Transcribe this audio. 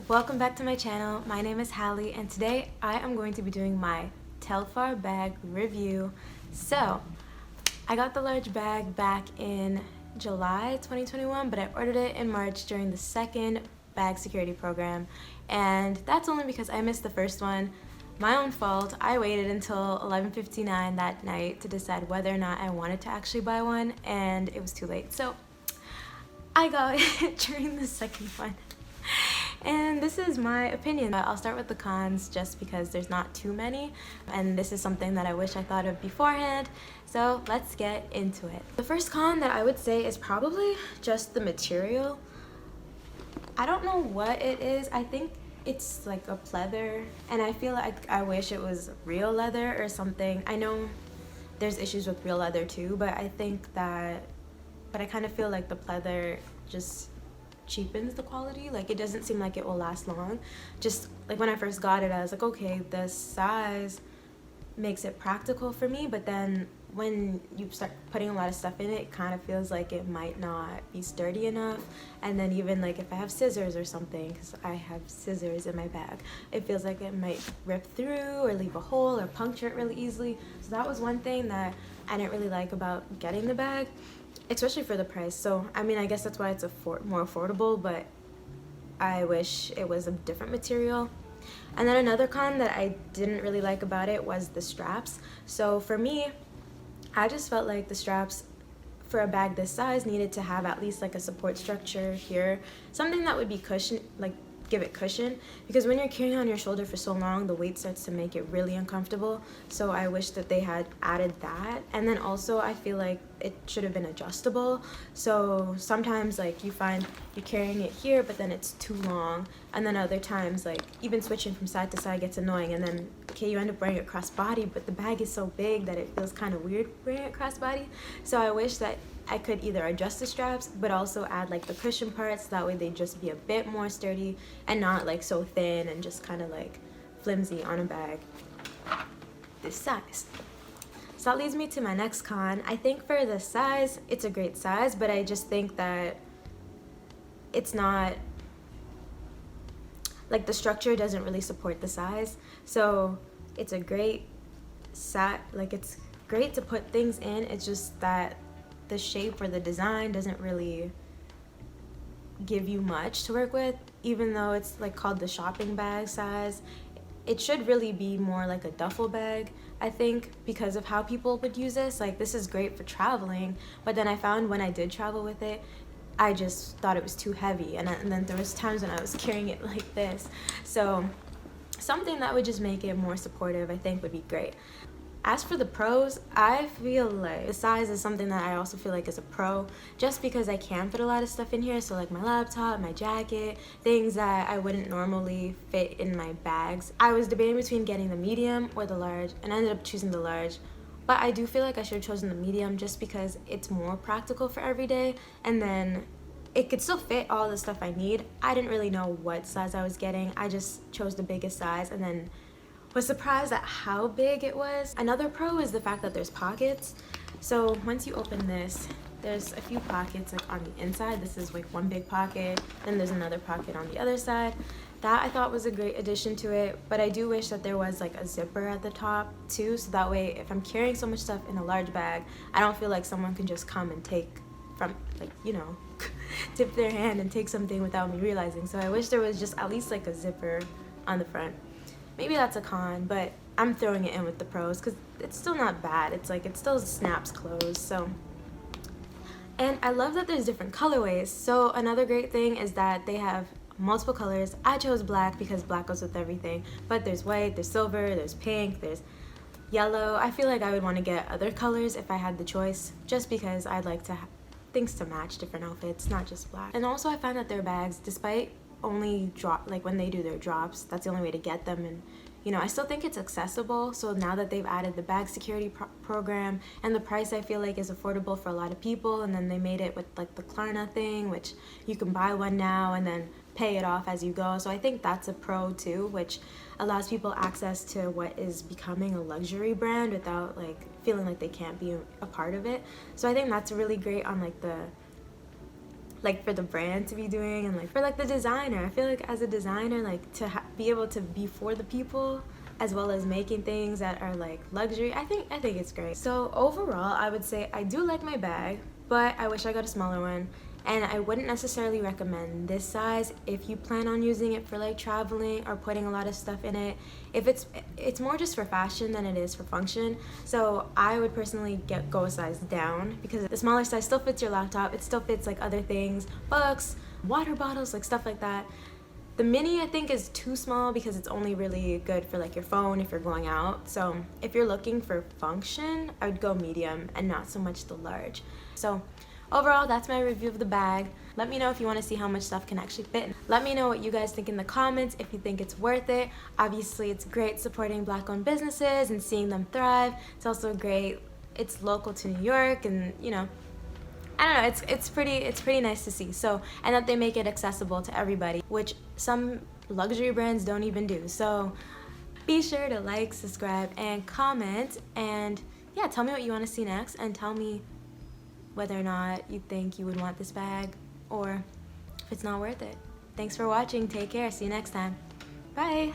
Welcome back to my channel. My name is Hallie and today I am going to be doing my Telfar bag review. So I got the large bag back in July 2021, but I ordered it in March during the second bag security program, and that's only because I missed the first one. My own fault. I waited until 11:59 that night to decide whether or not I wanted to actually buy one, and it was too late. So I got it during the second one. And this is my opinion. I'll start with the cons just because there's not too many, and this is something that I wish I thought of beforehand. So let's get into it. The first con that I would say is probably just the material. I don't know what it is. I think it's like a pleather, and I feel like I wish it was real leather or something. I know there's issues with real leather too, but I kind of feel like the pleather just cheapens the quality. Like, it doesn't seem like it will last long. Just like when I first got it, I was like, okay, the size makes it practical for me, but then when you start putting a lot of stuff in it, it kind of feels like it might not be sturdy enough. And then even like if I have scissors or something, because I have scissors in my bag, it feels like it might rip through or leave a hole or puncture it really easily. So that was one thing that I didn't really like about getting the bag, especially for the price. So I mean, I guess that's why it's more affordable, but I wish it was a different material. And then another con that I didn't really like about it was the straps. So for me, I just felt like the straps for a bag this size needed to have at least like a support structure here, something that would be cushion, like give it cushion, because when you're carrying on your shoulder for so long, the weight starts to make it really uncomfortable. So I wish that they had added that. And then also I feel like it should have been adjustable. So sometimes like you find you're carrying it here, but then it's too long, and then other times like even switching from side to side gets annoying, and then okay, you end up wearing it cross body, but the bag is so big that it feels kind of weird wearing it cross body. So I wish that I could either adjust the straps but also add like the cushion parts, so that way they'd just be a bit more sturdy and not like so thin and just kind of like flimsy on a bag this size. So that leads me to my next con. I think for the size, it's a great size, but I just think that it's not, like, the structure doesn't really support the size. So it's a great like it's great to put things in, it's just that the shape or the design doesn't really give you much to work with. Even though it's like called the shopping bag size, it should really be more like a duffel bag, I think, because of how people would use this. Like, this is great for traveling, but then I found when I did travel with it, I just thought it was too heavy, and then there was times when I was carrying it like this. So something that would just make it more supportive, I think, would be great. As for the pros, I feel like the size is something that I also feel like is a pro, just because I can fit a lot of stuff in here. So like my laptop, my jacket, things that I wouldn't normally fit in my bags. I was debating between getting the medium or the large, and I ended up choosing the large. But I do feel like I should have chosen the medium just because it's more practical for every day, and then it could still fit all the stuff I need. I didn't really know what size I was getting. I just chose the biggest size and then was surprised at how big it was. Another pro is the fact that there's pockets. So once you open this, there's a few pockets like on the inside. This is like one big pocket, then there's another pocket on the other side. That I thought was a great addition to it, but I do wish that there was like a zipper at the top too, so that way if I'm carrying so much stuff in a large bag, I don't feel like someone can just come and take from, like, you know, tip their hand and take something without me realizing. So I wish there was just at least like a zipper on the front. Maybe that's a con, but I'm throwing it in with the pros because it's still not bad. It's like it still snaps closed. So, and I love that there's different colorways. So another great thing is that they have multiple colors. I chose black because black goes with everything, but there's white, there's silver, there's pink, there's yellow. I feel like I would want to get other colors if I had the choice, just because I'd like to have things to match different outfits, not just black. And also I find that their bags, despite only drop, like when they do their drops, that's the only way to get them, and you know, I still think it's accessible. So now that they've added the bag security program, and the price I feel like is affordable for a lot of people, and then they made it with like the Klarna thing, which you can buy one now and then pay it off as you go. So I think that's a pro too, which allows people access to what is becoming a luxury brand without like feeling like they can't be a part of it. So I think that's really great on like the like for the brand to be doing, and like for like the designer. I feel like as a designer, like to be able to be for the people as well as making things that are like luxury, I think it's great. So overall, I would say I do like my bag, but I wish I got a smaller one. And I wouldn't necessarily recommend this size if you plan on using it for like traveling or putting a lot of stuff in it. If it's more just for fashion than it is for function. So I would personally go a size down, because the smaller size still fits your laptop. It still fits like other things, books, water bottles, like stuff like that. The mini I think is too small because it's only really good for like your phone if you're going out. So if you're looking for function, I would go medium and not so much the large. So overall, that's my review of the bag. Let me know if you want to see how much stuff can actually fit. Let me know what you guys think in the comments, if you think it's worth it. Obviously, it's great supporting Black-owned businesses and seeing them thrive. It's also great, it's local to New York, and you know, I don't know, it's pretty nice to see. So, and that they make it accessible to everybody, which some luxury brands don't even do. So be sure to like, subscribe, and comment, and yeah, tell me what you want to see next, and tell me whether or not you think you would want this bag, or if it's not worth it. Thanks for watching. Take care. See you next time. Bye.